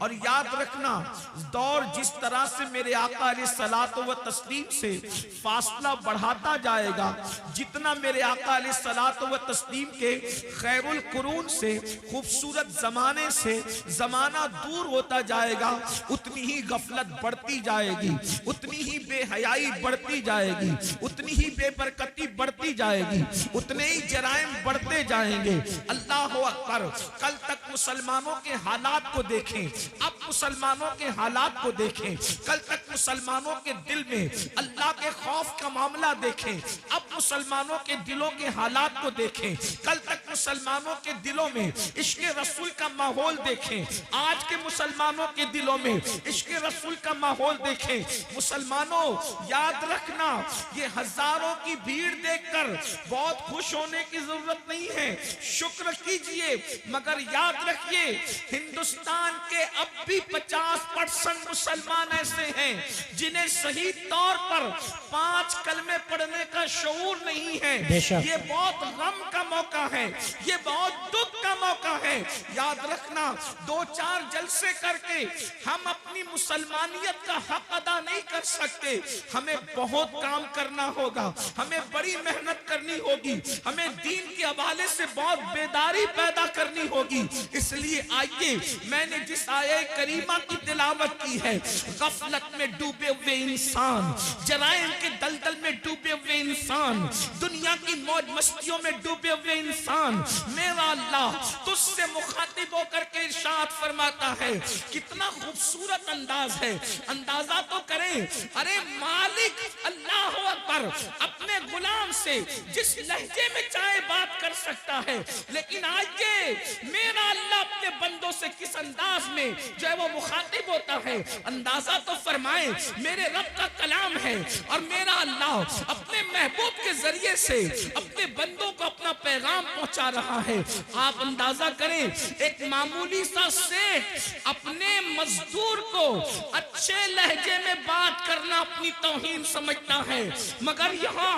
और याद रखना, दौर जिस तरह से मेरे आका अलैहिस्सलातो व तस्लीम से फासला बढ़ाता जाएगा, जितना मेरे आका अलैहिस्सलातो व तस्लीम के खैरुल कुरून से, खूबसूरत जमाने से जमाना दूर होता जाएगा, उतनी ही गफलत बढ़ती जाएगी, उतनी ही बेहयाई बढ़ती जाएगी, उतनी ही बेबरकती बढ़ती जाएगी, उतने ही जराइम बढ़ते जाएंगे। अल्लाह अकबर। कल तक मुसलमानों के हालात को देखें, अब मुसलमानों के हालात को देखें। कल तक मुसलमानों के दिल में अल्लाह के खौफ का मामला देखें, अब मुसलमानों के दिलों के हालात को देखें। कल तक मुसलमानों के दिलों में इश्क रसूल का माहौल देखें, आज के मुसलमानों के दिलों में इश्क रसूल का माहौल देखें। मुसलमानों याद रखना, ये हजारों की भीड़ देखकर बहुत खुश होने की जरूरत नहीं है, शुक्र कीजिए, मगर याद रखिए हिंदुस्तान के अब भी 50% मुसलमान ऐसे हैं जिन्हें सही तौर पर 5 कलमे पढ़ने का शऊर नहीं है। ये बहुत गम का मौका है, ये बहुत दुख का मौका है। याद रखना, 2-4 जलसे करके हम अपनी मुसलमानियत का हक अदा नहीं कर सकते, हमें बहुत काम करना होगा, हमें बड़ी मेहनत करनी होगी, हमें दीन के हवाले से बहुत बेदारी पैदा करनी होगी। इसलिए आइए, मैंने जिस आये करीमा की तिलावत की है, गफलत में डूबे हुए इंसान, जराइम के दलदल में डूबे हुए इंसान, दुनिया की मौज मस्तियों में डूबे हुए इंसान, मेरा अल्लाह तुझसे मुखातिब होकर के इरशाद फरमाता है। कितना खूबसूरत अंदाज है, अंदाजा तो करें। अरे मालिक अल्लाह अकबर अपने गुलाम से जिस लहजे में चाहे बात कर सकता है, लेकिन आज ये मेरा अल्लाह अपने बंदों से किस अंदाज में जो है वो मुखातिब होता है, अंदाजा तो फरमाए। मेरे रब का कलाम है और मेरा अल्लाह अपने महबूब के जरिए से अपने बंदों को अपना पैगाम पहुंचा रहा है। आप अंदाजा करें, एक मामूली सा सेठ अपने मजदूर को अच्छे लहजे में बात करना अपनी तौहीन समझता है, मगर यहाँ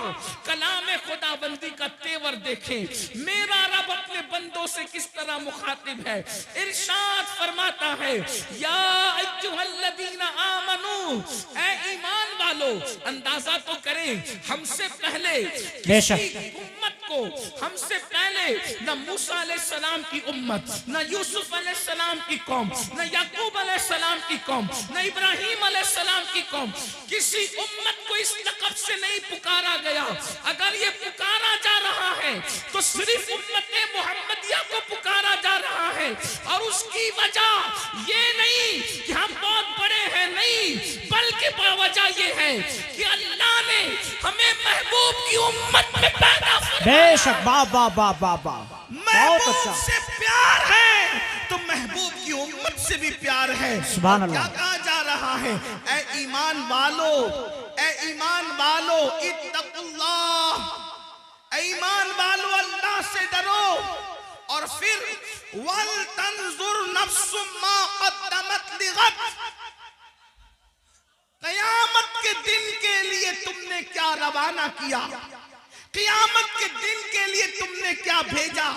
कलाम खुदाबंदी का तेवर देखें। मेरा रब अपने बंदों से किस तरह मुखातिब है, इरशाद फरमाता है, या अय्युहल्लज़ीना आमनू, ऐ ईमान वालो। अंदाजा तो करें, हमसे पहले किसी उम्मत को, हमसे पहले न मूसा अलैहिस्सलाम की उम्मत, न यूसुफ अलैहिस्सलाम की कौम, न याकूब अलैहिस्सलाम की कौम, न इब्राहिम अलैहिस्सलाम की कौम, किसी उम्मत को इस लक़ब से नहीं पुकारा गया। अगर ये पुकारा जा रहा है तो सिर्फ उम्मत मुहम्मदिया को पुकारा जा रहा है, और उसकी वजह ये नहीं कि हम बहुत बड़े हैं, नहीं, बल्कि वजह ये है कि अल्लाह ने हमें महबूब की उम्मत में पैदा किया। बेशक, बाबा बाबा बाबा, बहुत अच्छा। से प्यार है तो महबूब की उम्मत से भी प्यार है। सुभान अल्लाह। क्या कहा जा रहा है? ऐ ईमान वालो, ऐ ईमान वालो, इत्तकुल्लाह, ऐ ईमान वालो अल्लाह से डरो, और फिर वल तंजुर नफ्सुम मा क़द्दमत लिगद, क़यामत के दिन के लिए तुमने क्या रवाना किया, क़यामत के दिन के लिए तुमने क्या भेजा,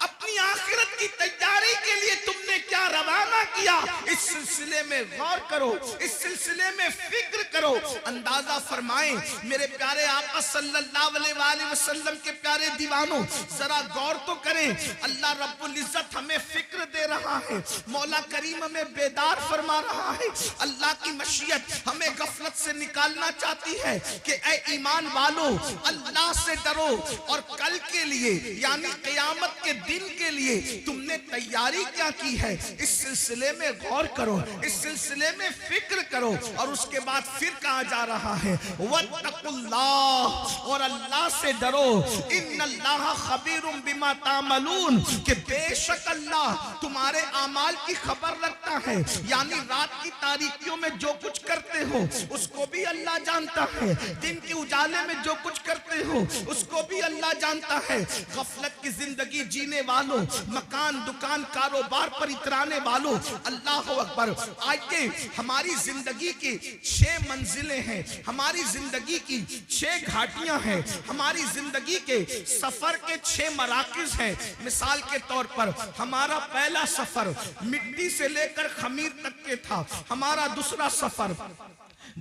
अपनी आखिरत की तैयारी के लिए तुमने क्या रवाना किया। इस सिलसिले में गौर करो, इस सिलसिले में फिक्र करो। अंदाजा फरमाएं मेरे प्यारे आका सल्लल्लाहु अलैहि वसल्लम के प्यारे दीवानों, जरा गौर तो करें। अल्लाह रब्बुल इज्जत हमें फिक्र दे रहा है, मौला करीम हमें बेदार फरमा रहा है। अल्लाह की मशीयत हमें गफलत से निकालना चाहती है कि ऐ ईमान वालो, अल्लाह से डरो, और कल के लिए यानी क़यामत के दिन के लिए तुमने तैयारी क्या की है, इस सिलसिले में गौर करो, इस सिलसिले में फिक्र करो। और उसके बाद फिर कहा जा रहा है वत्तकुल्लाह, और अल्लाह से डरो, इन्नल्लाह खबीरुम बिमा तामलून, कि बेशक अल्लाह तुम्हारे आमाल की खबर रखता है, यानी रात की तारीकियों में जो कुछ करते हो उसको भी अल्लाह जानता है, दिन के उजाले में जो कुछ करते हो उसको भी अल्लाह जानता है। गफलत की जिंदगी जीने वालों, मकान दुकान कारोबार पर इतराने वालों, अल्लाह अकबर। आइए, हमारी जिंदगी की 6 मंजिलें हैं, हमारी जिंदगी की 6 घाटियां हैं, हमारी जिंदगी के सफर के 6 मराकिज हैं। मिसाल के तौर पर हमारा पहला सफर मिट्टी से लेकर लेकर खमीर तक के था हमारा दूसरा सफर,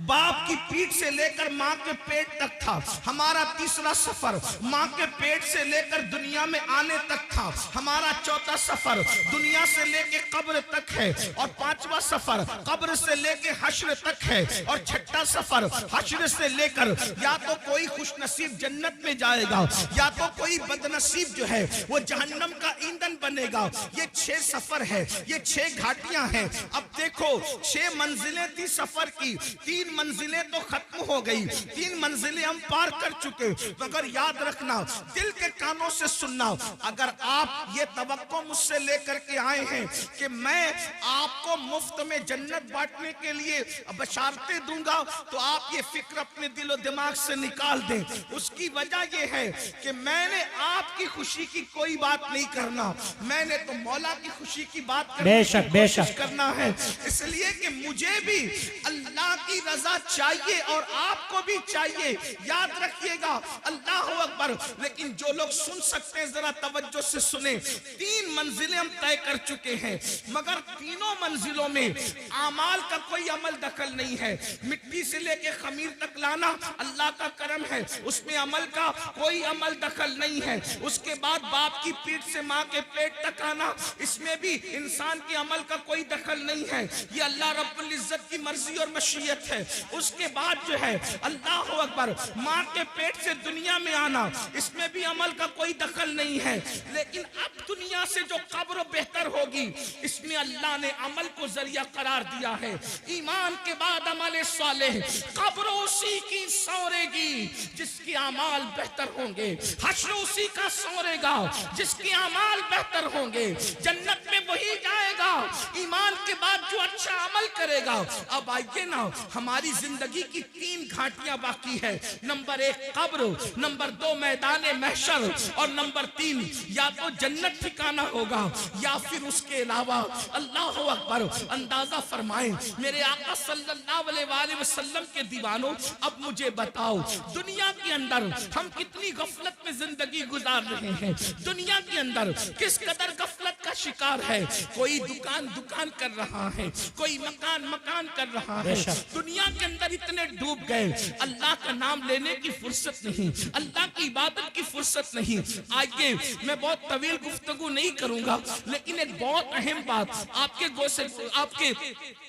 बाप की पीठ से लेकर माँ के पेट तक था हमारा तीसरा सफर, माँ के पेट से लेकर दुनिया में आने तक था हमारा चौथा सफर, दुनिया से लेकर कब्र तक है, और पांचवा सफर कब्र से लेकर हश्र तक है, और छठा सफर हश्र से लेकर या तो कोई खुशनसीब जन्नत में जाएगा या तो कोई बदनसीब जो है वो जहन्नम का ईंधन बनेगा। ये 6 सफर है, ये 6 घाटियां हैं। अब देखो 6 मंजिलें थी सफर की, 3 मंजिलें तो खत्म हो गई, 3 मंजिलें हम पार कर चुके। मगर याद रखना, दिल के कानों से सुनना, अगर आप ये तवक्को मुझसे लेकर के आए हैं कि मैं आपको मुफ्त में जन्नत बांटने के लिए बशारतें दूंगा, तो आप ये फिक्र अपने दिलो दिमाग से निकाल दें। उसकी वजह ये है कि मैंने आपकी खुशी की कोई बात नहीं करना, मैंने तो मौला की खुशी की बात करने की कोशिश करना है। इसलिए कि मुझे भी अल्लाह की रजा चाहिए और आपको भी चाहिए। याद रखिएगा, अल्लाह अकबर। लेकिन जो लोग सुन सकते हैं जरा तवज्जो से सुने। 3 मंजिलें हम तय कर चुके हैं, मगर तीनों मंजिलों में आमाल का कोई अमल दखल नहीं है। मिट्टी से लेके खमीर तक लाना अल्लाह का करम है, उसमें अमल का कोई अमल दखल नहीं है। उसके बाद बाप की पीठ से माँ के पेट तक आना, इसमें भी इंसान के अमल का कोई दखल नहीं है। ये अल्लाह रब्बुल इज्जत की मर्जी और मशीयत है। उसके बाद जो है अल्लाह अकबर, माँ के पेट से दुनिया में आना, इसमें भी अमल का कोई दखल नहीं है। लेकिन अब दुनिया से जो कब्र बेहतर होगी, इसमें अल्लाह ने अमल को जरिया करार दिया है। ईमान के बाद अमल सालेह, कब्र उसी की सौरेगी जिसके अमाल बेहतर होंगे, हश्र उसी का सौरेगा जिसके अमाल बेहतर होंगे, जन्नत में वही जाएगा ईमान के बाद जो अच्छा अमल करेगा। अब आइए ना, हमारी जिंदगी की 3 घाटियां बाकी है। नंबर 1 कब्र, नंबर 2 मैदान महशर, और नंबर 3 या तो जन्नत ठिकाना होगा या फिर उसके अलावा। अल्लाह अकबर। अंदाजा फरमाएं मेरे आका सल्लल्लाहु अलैहि वसल्लम के दीवानों, अब मुझे बताओ दुनिया के अंदर हम कितनी गफलत में जिंदगी गुजार रहे हैं। दुनिया के अंदर किस कदर गफलत का शिकार है। कोई दुकान कर रहा है, कोई मकान कर रहा है। दुनिया के अंदर इतने डूब गए, अल्लाह का नाम लेने की फुर्सत नहीं, अल्लाह की इबादत की फुर्सत नहीं। आइए, मैं बहुत तवील गुफ्तगू नहीं करूंगा, लेकिन एक बहुत अहम बात आपके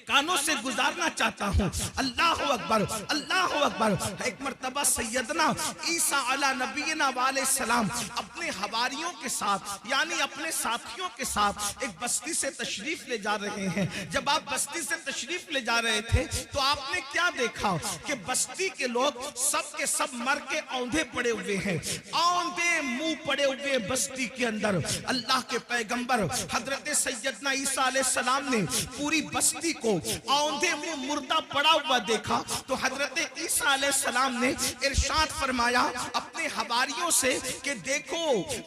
कानों से गुजारना चाहता हूँ। अल्लाह अकबर, अल्लाह अकबर। एक मर्तबा सैयदना ईसा अला नबीना वाले सलाम अपने हवारियों के साथ, यानी अपने साथियों के साथ एक बस्ती से तशरीफ ले जा रहे हैं। जब आप बस्ती से तशरीफ ले जा रहे थे तो आपने क्या देखा कि बस्ती के लोग सब के सब मर के औंधे पड़े हुए हैं, औंधे मुंह पड़े हुए बस्ती के अंदर। अल्लाह के पैगंबर हजरत सैयदना ईसा अलैहि सलाम ने पूरी बस्ती को औंधे मुंह मुर्दा पड़ा हुआ देखा तो हजरत ईसा अलैहि सलाम ने इरशाद फरमाया अपने हवारियों से कि देखो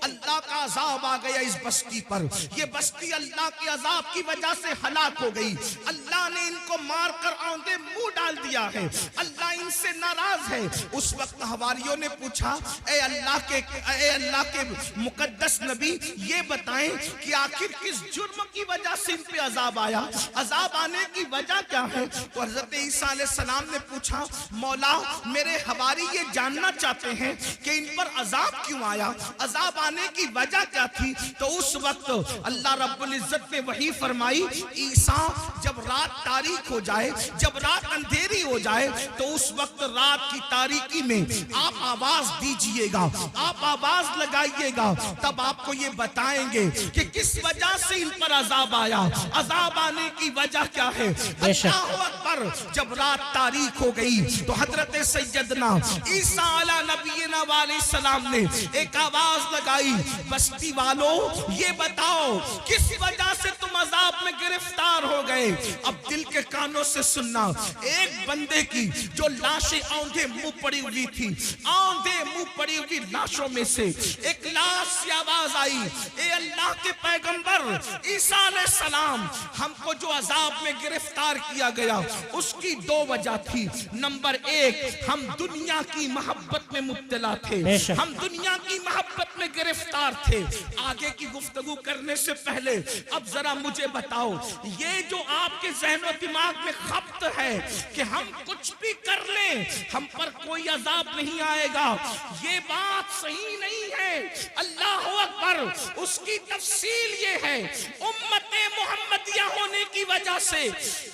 अल्लाह का अजाब आ गया इस बस्ती पर, ये बस्ती अल्लाह के अजाब की वजह से हलाक हो गई। अल्लाह ने इनको मारकर औंधे मुंह डाल दिया है, अल्लाह इनसे नाराज है। उस वक्त हवारियों ने पूछा, ए अल्लाह के मुकद्दस नबी, ये बताएं कि आखिर किस जुर्म की वजह से इन पे अजाब आया, अजाब आने की वजह क्या है। तो हजरत ईसा अलैहि सलाम ने पूछा, मौला मेरे हवारी ये जानना चाहते हैं कि इन पर अजाब क्यों आया, अजाब आने की वजह क्या थी। तो उस वक्त अल्लाह रब्बुल इज्जत ने वही फरमाई, ईसा जब रात तारीक हो जाए, जब रात अंधेरी हो जाए, तो उस वक्त रात की तारीकी में आप आवाज दीजिएगा, आप आवाज लगाइएगा, तब आपको ये बताएंगे कि किस वजह से इन पर अजाब आया, अजाब आने की वजह क्या है। अल्लाहु अकबर। जब रात तारीक हो गई तो हजरत सैयदना ईसा अला नबीना वाले सलाम ने एक आवाज लगाई, बस्ती वालों ये बताओ किस वजह से तुम अजाब में गिरफ्तार हो गए। अब दिल के कानों से सुनना, एक बंदे की जो लाशें औंधे मुंह पड़ी हुई थी, औंधे मुंह पड़ी हुई लाशों में से एक लाश से आवाज आई, ए अल्लाह के पैगंबर ईसा अलैहि सलाम, हमको जो अजाब में गिरफ्तार किया गया उसकी 2 वजह थी। नंबर 1, हम दुनिया की मोहब्बत में मुब्तला थे, हम दुनिया की मोहब्बत में गिरफ्तार थे। आगे की गुफ्तगू करने से पहले अब जरा मुझे बताओ, ये जो आपके ज़हन और दिमाग में खप्त है कि हम कुछ भी कर लें हम पर कोई अजाब नहीं आएगा, ये बात सही नहीं है। अल्लाह अकबर। उसकी तफसील ये है, उम्मते मुहम्मदिया होने की वजह से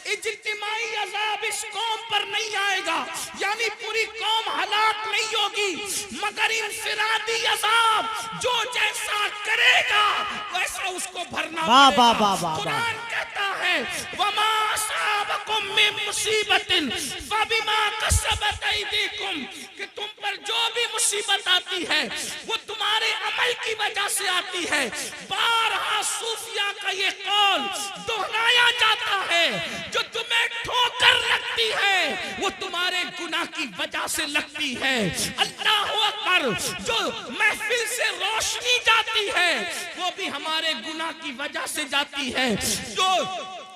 इज्तिमाई अजाब इस कौम पर नहीं आएगा, यानी पूरी कौम हलाक नहीं होगी, मगर इंफिरादी अजाब जो जैसा करेगा वैसा उसको भरना पड़ेगा। कुरान कहता है वमा असाबकुम मिन मुसीबतिन फबिमा कसबत ऐदीकुम, कि तुम पर जो भी मुसीबत आती है वो तुम्हारे अमल की वजह से आती है। बारहा सूफिया का ये कौल दोहराया जाता है, जो तुम्हें ठोकर लगती है वो तुम्हारे गुनाह की वजह से लगती है। अल्लाह अकबर। जो महफिल से रोशनी जाती है वो भी हमारे गुनाह की वजह से जाती है, जो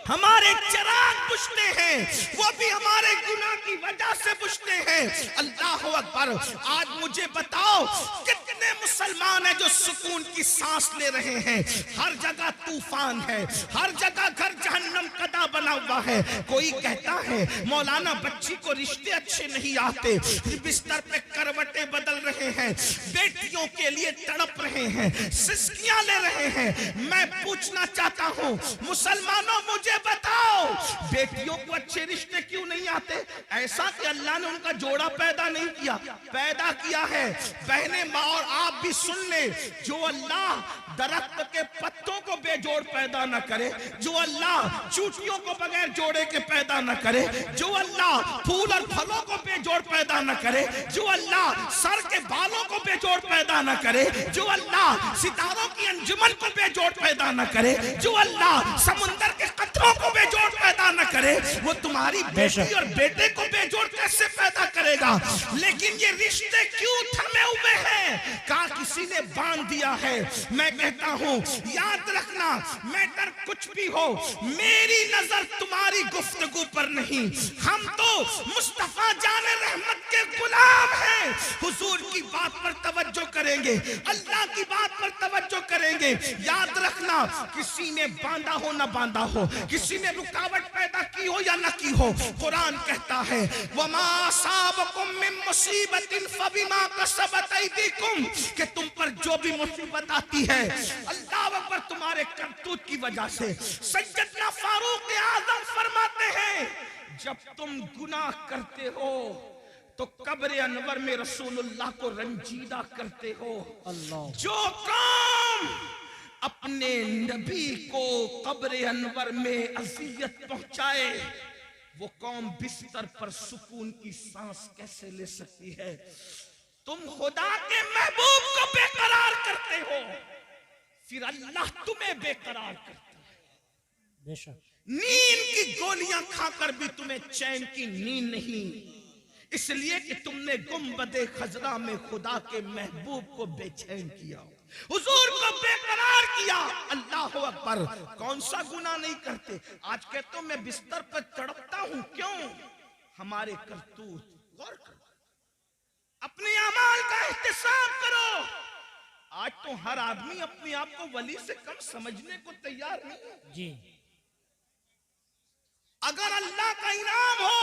हमारे चिराग बुझते हैं वो भी हमारे गुनाह की वजह से बुझते हैं। अल्लाह अकबर। आज मुझे बताओ कितने मुसलमान हैं जो सुकून की सांस ले रहे हैं? हर जगह तूफान है, हर जगह घर जहन्नम कदा बना हुआ है। कोई कहता है मौलाना बच्ची को रिश्ते अच्छे नहीं आते, बिस्तर पे करवटें बदल रहे हैं, बेटियों के लिए तड़प रहे हैं, सिसकियां ले रहे हैं। मैं पूछना चाहता हूं मुसलमानों, मुझे बताओ बेटियों को अच्छे रिश्ते क्यों नहीं आते? ऐसा कि अल्लाह ने उनका जोड़ा पैदा नहीं किया, पैदा किया है। बहने माँ और आप भी सुन ले, जो अल्लाह दरख्त के पत्तों को बेजोड़ पैदा न करे, जो अल्लाह चूटियों को बगैर जोड़े के पैदा न करे, जो अल्लाह फूल और फलों को बेजोड़ पैदा न करे, जो अल्लाह सर के बालों को बेजोड़ पैदा न करे, जो अल्लाह सितारों की अंजुमन को बेजोड़ पैदा न करे, जो अल्लाह समुंदर के कतरों को बेजोड़ पैदा न करे, वो तुम्हारी बेटी और बेटे को बेजोड़ कैसे पैदा करेगा? लेकिन ये रिश्ते क्यों थमे हुए हैं? कहा किसी ने बांध दिया है। मैं कहता हूं याद रखना, मैटर कुछ भी हो, मेरी नजर तुम्हारी गुफ्तगू पर नहीं। हम तो मुस्तफा जाने रहमत के गुलाम हैं। हुजूर की बात पर तवज्जो करेंगे, अल्लाह की बात पर तवज्जो करेंगे। याद रखना, किसी ने बांधा हो ना बांधा हो, किसी ने रुकावट पैदा की हो या ना की हो, कुरान कहता है वमा असाबकुम मिन मुसीबतिन फबिमा कसबत ऐदीकुम, कि तुम पर जो भी मुसीबत आती है अल्लाह अकबर तुम्हारे करतूत की वजह से। सैयदना फारूक आजम फरमाते हैं जब तुम गुनाह करते हो तो कब्र अनवर में रसूलुल्लाह को रंजीदा करते हो। जो काम अपने नबी को कब्र अनवर में अजियत पहुंचाए वो कौम बिस्तर पर सुकून की सांस कैसे ले सकती है? तुम खुदा के महबूब को बेकरार करते हो, फिर अल्लाह तुम्हें बेकरार करता है। बेशक नींद की गोलियां खाकर भी तुम्हें चैन की नींद नहीं, इसलिए कि तुमने गुंबदे खजरा में खुदा के महबूब को बेचैन किया, हुजूर को बेकरार किया। अल्लाह अकबर। कौन सा गुनाह नहीं करते? आज कहते हो मैं बिस्तर पर तड़पता हूं, क्यों? हमारे करतूत। गौर करो, अपने अमाल का एहतिसाब करो। आज तो हर आदमी अपने आप को वली से कम समझने को तैयार नहीं है जी। अगर अल्लाह का इनाम हो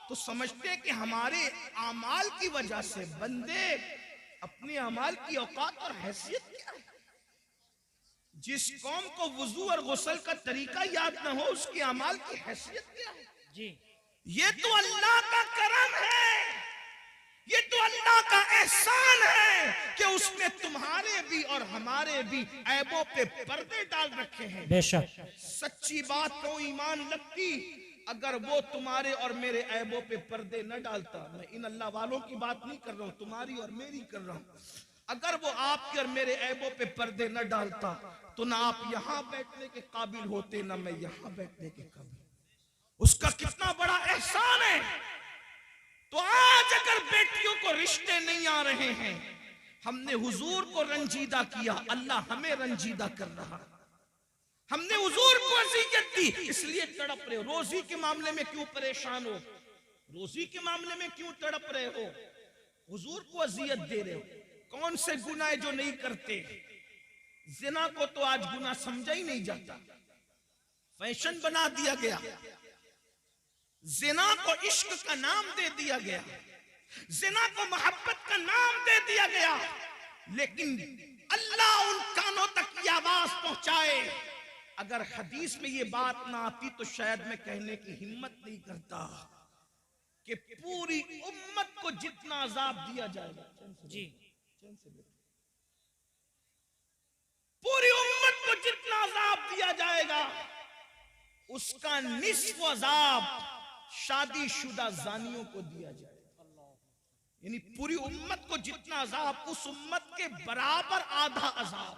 तो समझते कि हमारे अमाल की वजह से बंदे अपने अमाल की औकात और हैसियत क्या है। जिस कौम को वुजू और गुस्ल का तरीका याद न हो उसके अमाल की हैसियत क्या है जी। ये तो अल्लाह का करम है, ये तो अल्लाह का एहसान है कि उसने तुम्हारे भी और हमारे भी ऐबों पे पर्दे डाल रखे हैं। बेशक सच्ची बात को ईमान लगती अगर वो तुम्हारे और मेरे ऐबों पे पर्दे न डालता। मैं इन अल्लाह वालों की बात नहीं कर रहा हूं, तुम्हारी और मेरी कर रहा हूं। अगर वो आपके और मेरे ऐबों पे पर्दे न डालता तो ना आप यहां बैठने के काबिल होते, ना मैं यहां बैठने के काबिल। उसका कितना बड़ा एहसान है। तो आज अगर बेटियों को रिश्ते नहीं आ रहे हैं, हमने हुजूर को रंजीदा किया, अल्लाह हमें रंजीदा कर रहा। हमने हुजूर को अज़ियत दी, इसलिए तड़प रहे हो। रोजी के मामले में क्यों परेशान हो? रोजी के मामले में क्यों तड़प रहे हो? हुजूर को अज़ियत दे रहे हो। कौन से गुनाह जो नहीं करते? जिना को तो आज गुनाह समझा ही नहीं जाता, फैशन बना दिया गया, जिना को इश्क का नाम दे दिया गया, जिना को मोहब्बत का नाम दे दिया गया। लेकिन अल्लाह उन कानों तक ये आवाज पहुंचाए, अगर हदीस में ये बात ना आती तो शायद मैं कहने की हिम्मत नहीं करता कि पूरी उम्मत को जितना अजाब दिया जाएगा जी, पूरी उम्मत को जितना अजाब दिया जाएगा उसका निस्फ अजाब शादीशुदा जानियों को दिया जाएगा। यानी पूरी उम्मत को जितना अजाब, उस उम्मत के बराबर आधा अजाब,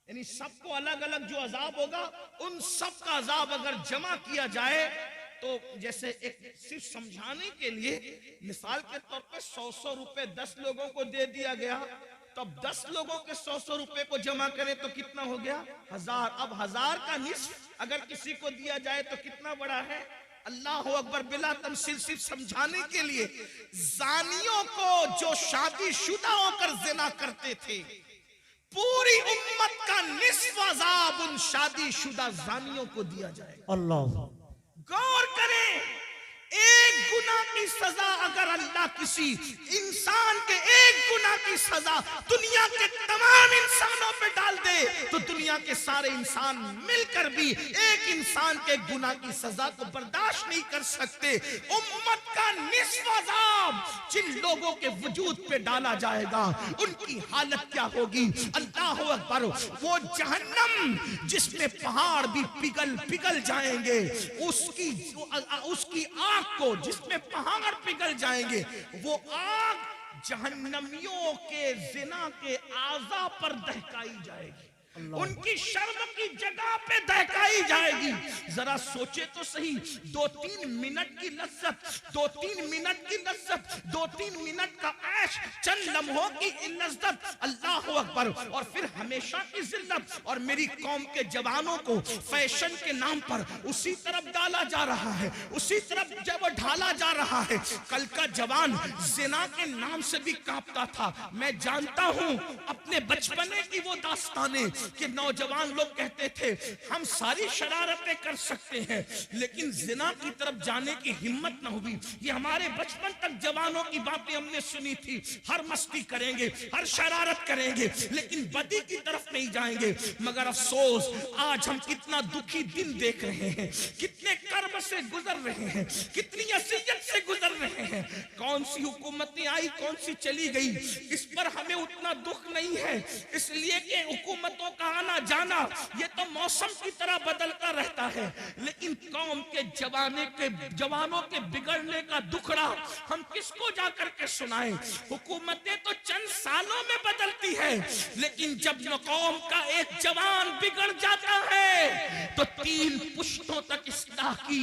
यानी सबको अलग अलग जो अजाब होगा उन सब का अजाब अगर जमा किया जाए तो जैसे एक सिर्फ समझाने के लिए मिसाल के तौर पे 100 रुपए 10 लोगों को दे दिया गया, तो अब 10 लोगों के 100 रुपए को जमा करें तो कितना हो गया? 1000। अब 1000 का निस्फ अगर किसी को दिया जाए तो कितना बड़ा है? अल्लाह अकबर। बिला तमसील सिर्फ समझाने के लिए, जानियों को जो शादीशुदा होकर जिना करते थे, पूरी उम्मत का निस्फ अजाब उन शादीशुदा जानियों को दिया जाएगा। अल्लाह। गौर करें, एक गुनाह की सजा अगर अल्लाह किसी इंसान के एक गुनाह की सजा दुनिया के तमाम इंसानों पे डाल दे तो दुनिया के सारे इंसान मिलकर भी एक इंसान के गुनाह की सजा को बर्दाश्त नहीं कर सकते। उम्मत का निस्फ अजाब जिन लोगों के वजूद पे डाला जाएगा उनकी हालत क्या होगी? अल्लाह अकबर। वो जहन्नम जिसमें पहाड़ भी पिघल पिघल जाएंगे, उसकी आग को जिसमें पहाड़ पिघल जाएंगे, वो आग जहन्नमियों के जिना के आज़ा पर दहकाई जाएगी, उनकी शर्म की जगह पे दहकाई जाएगी। जरा सोचे तो सही, 2-3 मिनट की लज्जत, 2-3 मिनट की लज्जत, 2-3 मिनट का ऐश, चंद लम्हों की लज्जत, अल्लाह अकबर, और फिर हमेशा की जिल्लत। और मेरी कौम के जवानों को फैशन के नाम पर उसी तरफ डाला जा रहा है, उसी तरफ जब ढाला जा रहा है। कल का जवान जिना के नाम से भी कांपता था। मैं जानता हूं अपने बचपने की वो दास्तानें कि नौजवान लोग कहते थे हम सारी शरारतें कर सकते हैं, लेकिन जिना की तरफ जाने की हिम्मत न हुई। ये हमारे बचपन तक जवानों की बातें हमने सुनी थी, हर मस्ती करेंगे, हर शरारत करेंगे, लेकिन बदी की तरफ नहीं जाएंगे। मगर अफसोस आज हम कितना दुखी दिन देख रहे हैं, कितने कर्म से गुजर रहे हैं, कितनी असियत से गुजर रहे हैं। कौन सी हुकूमतें आई, कौन सी चली गई, इस पर हमें उतना दुख नहीं है, इसलिए कि हुकूमतों का आना जाना ये तो मौसम की तरह बदलता रहता है। लेकिन कौम के जवानों के बिगड़ने का दुखड़ा हम किसको जाकर के सुनाएं? हुकूमतें तो चंद सालों में बदलती है, लेकिन जब कौम का एक जवान बिगड़ जाता है तो 3 पुश्तों तक इस्लाह की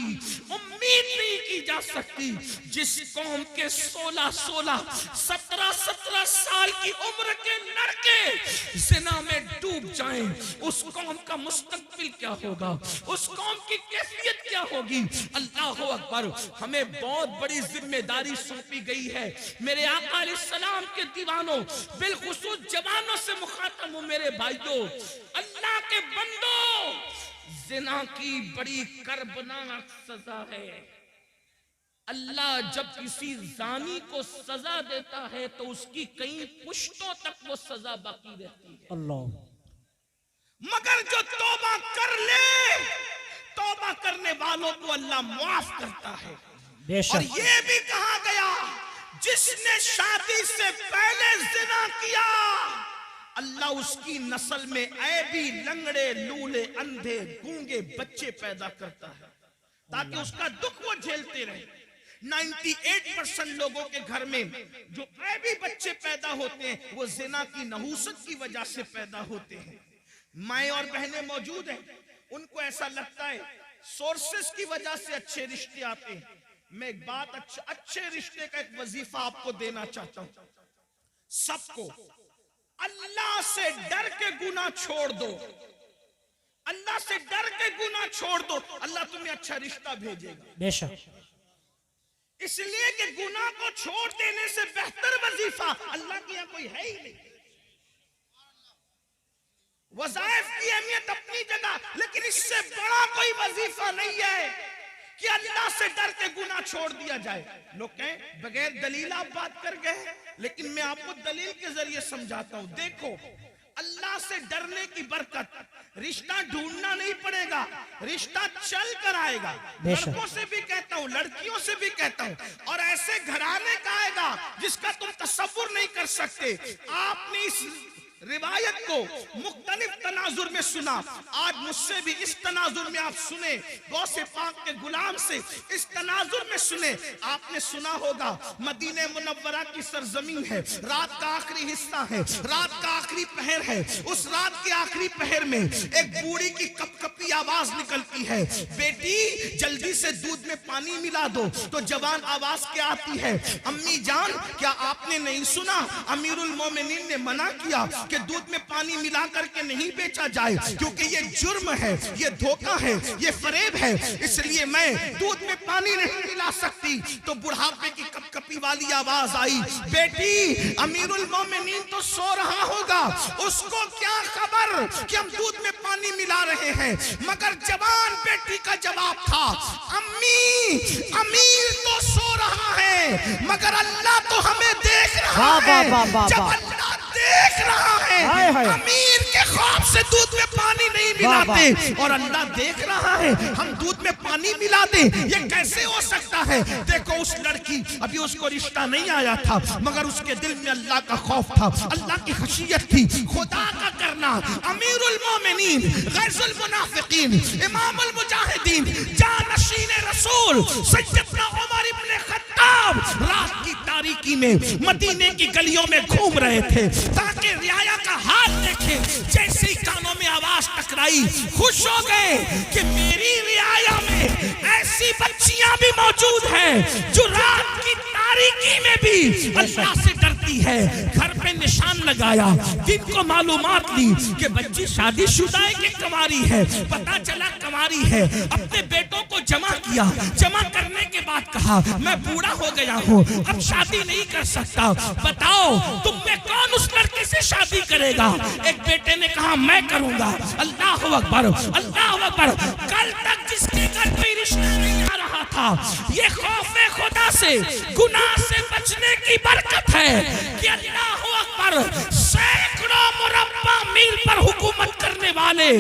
उम्मीद नहीं की जा सकती। जिस कौम के 16-16, 17-17 साल की उम्र के लड़के जिना में डूब जाएं, उस कौम का मुस्तकबिल क्या होगा, उस कौम की कैफियत क्या होगी? अल्लाह अकबर। हमें बहुत बड़ी जिम्मेदारी सौंपी गई है। मेरे आका अलैहिस्सलाम के दीवानों, बिलखुसूस जवानों से मुखातब हूं मेरे भाइयों, अल्लाह के बंदो, जिना की बड़ी कर्बनाक सजा है। अल्लाह जब किसी जानी को सजा देता है तो उसकी कई पुश्तों तक वो सजा बाकी रहती है। अल्लाह। मगर जो तौबा कर ले, तौबा करने वालों को अल्लाह माफ करता है। और ये भी कहा गया जिसने शादी से पहले जिना किया अल्लाह उसकी नस्ल में ऐबी, लंगड़े, लूले, अंधे, गूंगे बच्चे पैदा करता है ताकि उसका दुख वो झेलते रहे। 98% लोगों के घर में जो ऐबी बच्चे पैदा होते हैं वो जिना की नहूसत की वजह से पैदा होते हैं। माएं और बहनें मौजूद हैं, उनको ऐसा लगता है सोर्सेस की वजह से अच्छे रिश्ते आते हैं। मैं एक बात अच्छे रिश्ते का एक वजीफा आपको देना चाहता हूं। सबको अल्लाह से डर के गुनाह छोड़ दो, अल्लाह से डर के गुनाह छोड़ दो, अल्लाह तुम्हें अच्छा रिश्ता भेजेगा बेशक। इसलिए कि गुनाह को छोड़ देने से बेहतर वजीफा अल्लाह के यहां कोई है ही नहीं। वज़ाइफ की अहमियत अपनी जगह, लेकिन इससे बड़ा कोई वजीफा नहीं है कि अल्लाह से डर के गुनाह छोड़ दिया जाए। लोग कहें बगैर दलील आप बात कर गए, लेकिन मैं आपको दलील के जरिए समझाता हूं। देखो, अल्लाह से डरने की बरकत, रिश्ता ढूंढना नहीं पड़ेगा, रिश्ता चल कर आएगा। लड़कों से भी कहता हूं, लड़कियों से भी कहता हूं, और ऐसे घराने का आएगा जिसका तुम तसव्वुर नहीं कर सकते। आपने इस रिवायत को मुख्तलिफ तनाजुर में सुना, आज मुझसे भी इस तनाजुर में आप सुने, गौसे पाक के गुलाम से इस तनाजुर में सुने। आपने सुना होगा मदीने मुनव्वरा की सरजमीन है, रात का आखिरी हिस्सा है, रात का आखिरी पहर है। उस रात के आखिरी पहर में एक बूढ़ी की कपकपी आवाज निकलती है, बेटी जल्दी से दूध में पानी मिला दो। तो जवान आवाज क्या आती है, अम्मी जान क्या आपने नहीं सुना, अमीरुल मोमिनीन ने मना किया कि दूध में पानी मिला करके नहीं बेचा जाए, क्योंकि ये जुर्म है, ये धोखा है, ये फरेब है, इसलिए मैं दूध में पानी नहीं मिला सकती। तो बुढ़ापे की कपकपी वाली आवाज आई, बेटी अमीरुल मोमिनीन तो सो रहा होगा, उसको क्या खबर कि हम दूध में पानी मिला रहे हैं। मगर जवान बेटी का जवाब था, अम्मी अमीर तो सो रहा है, मगर अल्लाह तो हमें देख रहा है। जब अल्लाह देख रहा है, अमीर के ख्वाब से दूध में पानी नहीं मिलाते, और अल्लाह देख रहा है हम दूध में पानी मिला दे, ये कैसे हो सकता है। देखो उस लड़की, अभी उसको रिश्ता नहीं आया था, मगर उसके दिल में अल्लाह का खौफ था, अल्लाह की खशियत थी, खुदा का करना। अमीरुल मोमिनीन, गैजुल मुनाफिकीन, इमामुल मुजाहिदीन, जानशीन रसूल सैयदना उमर इब्न खत्ताब रात की तारीकी में मदीने की गलियों में घूम रहे थे ताकि रियाया का हाल देखे। जैसे ही कानों में आवाज टकराई, खुश हो गए कि मेरी रियाया में ऐसी बच्चियां भी मौजूद हैं जो रात की तारीकी में भी अल्लाह से डरती है। घर पे निशान लगाया, दिन को मालूमात ली कि बच्ची शादीशुदा है कि कंवारी है। पता चला कंवारी है। अपने बेटों को जमा किया, जमा करने के बाद कहा मैं बूढ़ा हो गया हूँ, अब शादी नहीं कर सकता, बताओ तुम में कौन उस लड़के से शादी करेगा। एक बेटे ने कहा मैं करूंगा। अल्लाह अकबर, अल्लाह अकबर। कल तक जिसके घर कोई रिश्ता नहीं आ रहा था, ये खौफे खुदा से, गुनाह से बचने की बरकत है कि अल्लाह अकबर सैकड़ों मुरब्बा मील पर हुकूमत करने वाले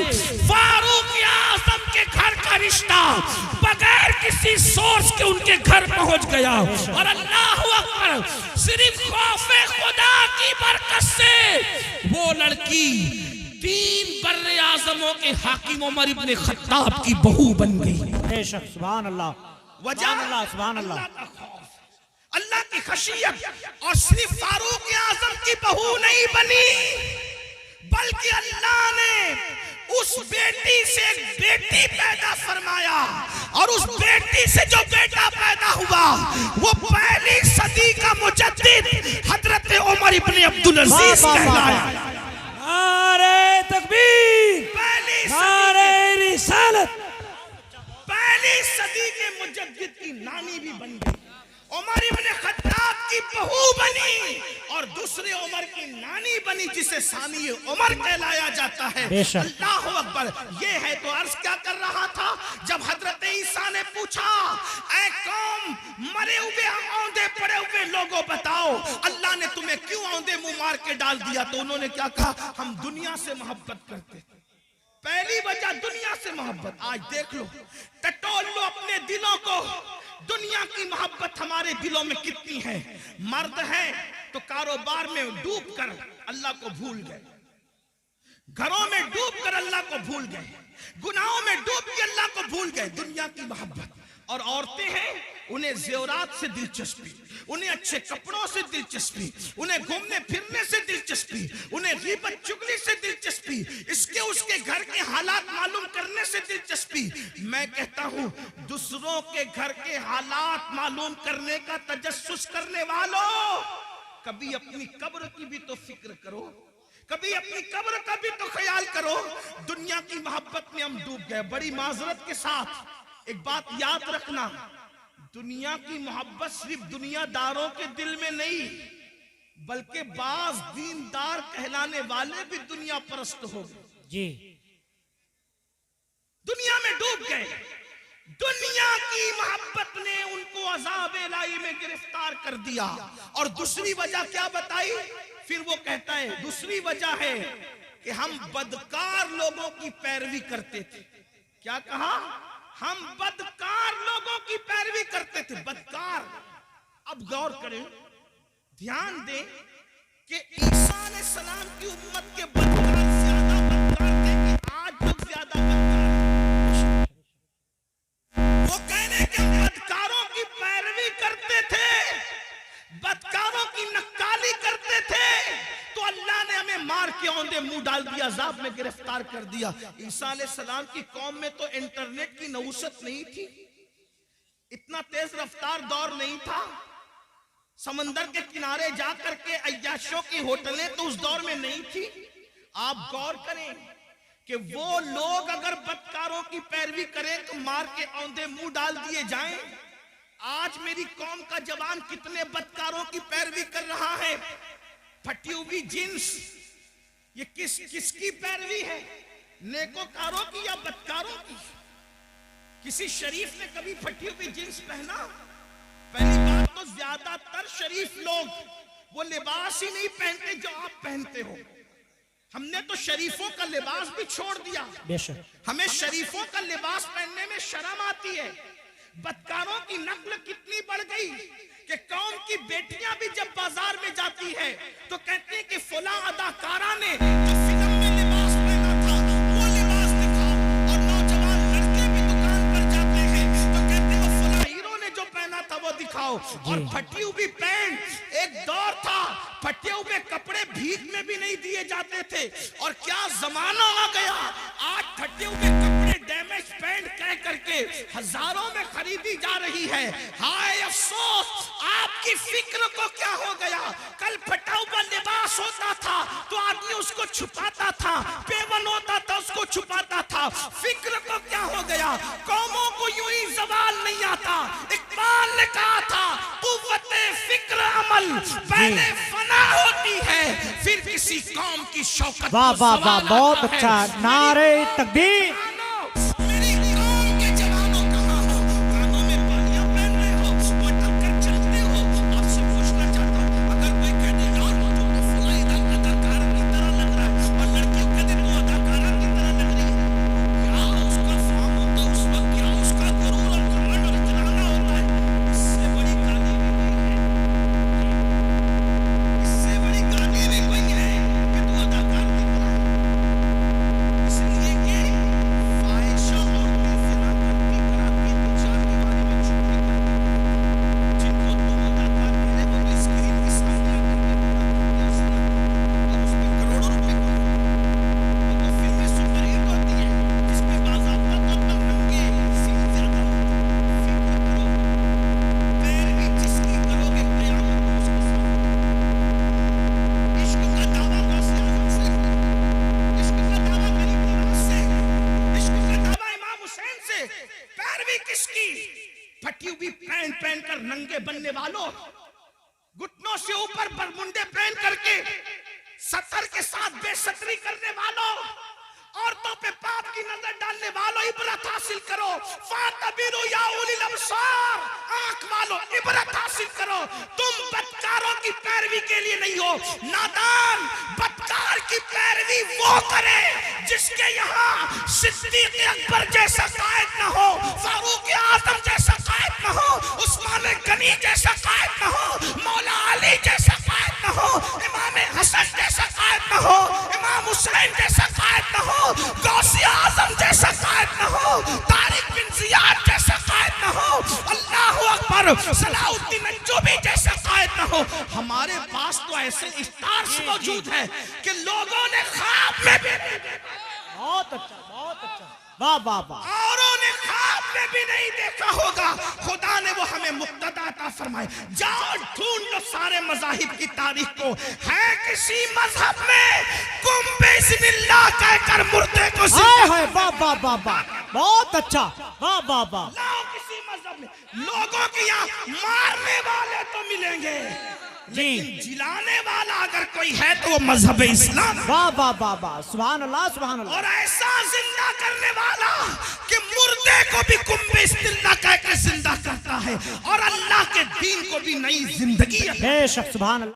फारूक आज़म के घर का रिश्ता बगैर किसी सोर्स के उनके घर पहुंच गया। और अल्लाह अकबर, सिर्फ खौफे खुदा की बरकत से वो लड़की 3 बर्रे आज़मों के हाकिम उमर इब्न खत्ताब की बहू बन गई। बेशक, सुभान अल्लाह, सुभान अल्लाह, सुभान अल्लाह। अल्लाह की खशियत, और सिर्फ फारूक आज़म की बहू नहीं बनी, बल्कि अल्लाह ने उस बेटी से एक बेटी पैदा फरमाया, और उस बेटी से जो बेटा पैदा हुआ वो पहली सदी का मुजद्दिद हजरत उमर इब्न अब्दुल अजीज कहलाया। नारे तकबीर, नारे रिसालत। पहली सदी के मुजद्दिद की नानी भी बन गई, उमर इब्न खत्ताब की बहू बनी, और दूसरे उमर की नानी बनी, जिसे सानी उमर कहलाया जाता है। अल्लाह अकबर। ये है तो अर्ज क्या कर रहा था, जब हजरत ईसा ने पूछा ऐ कौम मरे हुए औंधे पड़े हुए लोगों बताओ अल्लाह ने तुम्हें क्यों औंधे मुंह मार के डाल दिया, तो उन्होंने क्या कहा, हम दुनिया से मोहब्बत करते। पहली वजह दुनिया से मोहब्बत। आज देख लो, टटोल लो अपने दिलों को, दुनिया की मोहब्बत हमारे दिलों में कितनी है। मर्द है तो कारोबार में डूब कर अल्लाह को भूल गए, घरों में डूब कर अल्लाह को भूल गए, गुनाहों में डूब के अल्लाह को भूल गए, दुनिया की मोहब्बत। और औरतें हैं, उन्हें ज़ेवरात से दिलचस्पी, उन्हें अच्छे कपड़ों से दिलचस्पी, उन्हें घूमने फिरने से दिलचस्पी, उन्हें ग़ीबत चुगली से दिलचस्पी, इसके उसके घर के हालात मालूम करने से दिलचस्पी। मैं कहता हूं, दूसरों के घर के हालात मालूम करने का तजस्सुस करने वालों, कभी अपनी कब्र की भी तो फिक्र करो, कभी अपनी कब्र का भी तो ख्याल करो। दुनिया की मोहब्बत में हम डूब गए। बड़ी माजरत के साथ एक बात याद रखना, दुनिया की मोहब्बत सिर्फ दुनियादारों के दिल में नहीं, बल्कि बाज दीनदार कहलाने वाले भी दुनिया परस्त हो गए। जी। दुनिया में डूब गए। दुनिया की मोहब्बत ने उनको अज़ाब इलाही में गिरफ्तार कर दिया। और दूसरी वजह क्या बताई? फिर वो कहता है दूसरी वजह है कि हम बदकार लोगों की पैरवी करते थे। क्या कहा? हम बदकार लोगों की पैरवी करते थे। बदकार। अब गौर करें, ध्यान दें कि ईसा अलैहिस्सलाम की उम्मत के बदकार ज्यादा बदकार थे कि आज लोग ज्यादा बदकार। वो कहने के बदकारों की पैरवी करते थे, बदकारों की नक्काली करते थे, तो अल्लाह ने हमें मार के औंधे मुंह डाल दिया, अज़ाब में गिरफ्तार कर दिया। ईसा अलैहिस्सलाम की कौम में तो इंटरनेट की नहुसत नहीं थी, इतना तेज रफ्तार दौर नहीं था। समंदर के किनारे जाकर के अय्याशों की होटलें तो उस दौर में नहीं थी। आप गौर करें कि वो लोग अगर बदकारों की पैरवी करें तो मार के औंधे मुंह डाल दिए जाएं। आज मेरी कौम का जवान कितने बदकारों की पैरवी कर रहा है। फटी हुई जींस, ये किसकी पैरवी है? नेकोकारों की या बदकारों की? किसी शरीफ ने कभी फटी हुई जींस पहना? पहली बात तो ज्यादातर शरीफ लोग वो लिबास ही नहीं पहनते जो आप पहनते हो। हमने तो शरीफों का लिबास भी छोड़ दिया। बेशक हमें शरीफों का लिबास पहनने में शर्म आती है। बदकारों की नस्ल कितनी बढ़ गई कि कौम की बेटियां भी जब बाजार में जाती है तो कहती है कि फला अदाकारा ने जो फिल्म में लिबास पहना था वो लिबास दिखाओ। और नौजवान लड़के भी दुकान पर जाते हैं तो कहते हैं फला हीरो ने जो पहना था वो दिखाओ। और फटी हुई पैंट, एक दौर था फटे हुए कपड़े भीख में भी नहीं दिए जाते थे। और क्या जमाना आ गया, आज फटे हुए कपड़े डैमेज पैंट कह करके हजारों में खरीदी जा रही है। हाय अफसोस, आपकी फिक्र को क्या हो गया? कल फटा हुआ लिबास होता था तो आदमी उसको छुपाता था, पेवन होता था उसको छुपाता था। फिक्र को क्या हो गया? कौमों को यूं ही ज़वाल नहीं आता। इकबाल ने कहा था कुव्वते फिक्र अमल पहले फना होती है फिर किसी कौम की शौकत। वाह वाह वाह, बहुत अच्छा। नारे तकबीर। मेरी कौम के जवानों कहाँ हो? कानों में बालियां पहन रहे हो, मटक कर चलते हो। आपसे पूछना चाहता हूँ, अगर कोई कह दे यार वो तो फलां अदाकार की तरह लग रहा है और लड़कियों कह दे तो अदाकारा की तरह लग रही है, क्या उसका फार्म होता है उस वक्त? क्या उसका गुरूर और घमंड और इतराना होता है? इससे बड़ी गाली भी नहीं है, इससे बड़ी गाली भी नहीं है कि तू अदाकार की तरह। इसलिए कि फाहिशा औरतें ज़िना करती कराती तो चार दीवारी में छुपी करती। जिनको तुम अदाकार कह रहे हो वो स्क्रीन के सामने आकर के बताते हैं ज़िना, और उसमें करोड़ों रुपए कमाते हैं। वो तो फिल्में सुपरहिट होती हैं जिसमें बाज़ाब्ता तौर पर नंगे सीन ज्यादा होते हैं। फिक्र करो, पैरवी जिसकी करोगे क़यामत को उसके साथ। इश्क का दावा गौसे आज़म से, इश्क का दावा गरीब नवाज से, इश्क का दावा इमाम हुसैन से। पैरवी किसकी? फटी हुई पैंट पहनकर नंगे बनने वालों, घुटनों से ऊपर बरमुंडे पहन करके सतर के साथ बेसतरी करने वालों, औरतों पे पाप की नजर डालने वालों, इबरत हासिल करो। फातबिरू या उलिल अबसार, आंख वालों इबरत हासिल करो। तुम बदकारों की पैरवी के लिए नहीं हो। नादान बदकार की पैरवी वो करे जिसके यहाँ सिद्दीक अकबर जैसा कायद न हो, फारूक आजम जैसा कायद न हो, उस्मान गनी जैसा कायद न हो, मौला अली जैसा कायद न हो, इमाम हसन जैसा कायद न हो, इमाम हुसैन जैसा कायद न हो, गौसे आजम जैसा कायद न हो, तारिक बिन जियाद जैसा कायद न हो, अल्लाहु अकबर सलाउद्दीन अय्यूबी जैसा कायद न हो। हमारे पास तो ऐसे स्टार्स मौजूद हैं कि लोगों ने ख्वाब में भी नहीं देखा। बहुत अच्छा, बहुत अच्छा। वाह वाह वाह। औरों ने ख्वाब में भी नहीं देखा होगा। खुदा ने वो हमें मुक्तदा अता फरमाए। जाओ ढूंढ लो सारे मज़ाहिब की तारीख को, है किसी मजहब में कुम बिस्मिल्लाह कहकर मुर्दे को हाय हाय, वाह वाह वाह वाह, बहुत अच्छा। वाह वाह वाह। लाओ किसी मजहब में। लोगों के यहाँ मारने वाले तो मिलेंगे, लेकिन जिलाने वाला अगर कोई है तो वो मजहब इस्लाम। वाह वाह वाह वाह, सुभान अल्लाह सुभान अल्लाह। और ऐसा जिंदा करने वाला कि मुर्दे को भी कुंभ इस्तिल्ला कह के जिंदा करता है और अल्लाह के दीन को भी नई जिंदगी। बेशक सुभान अल्लाह।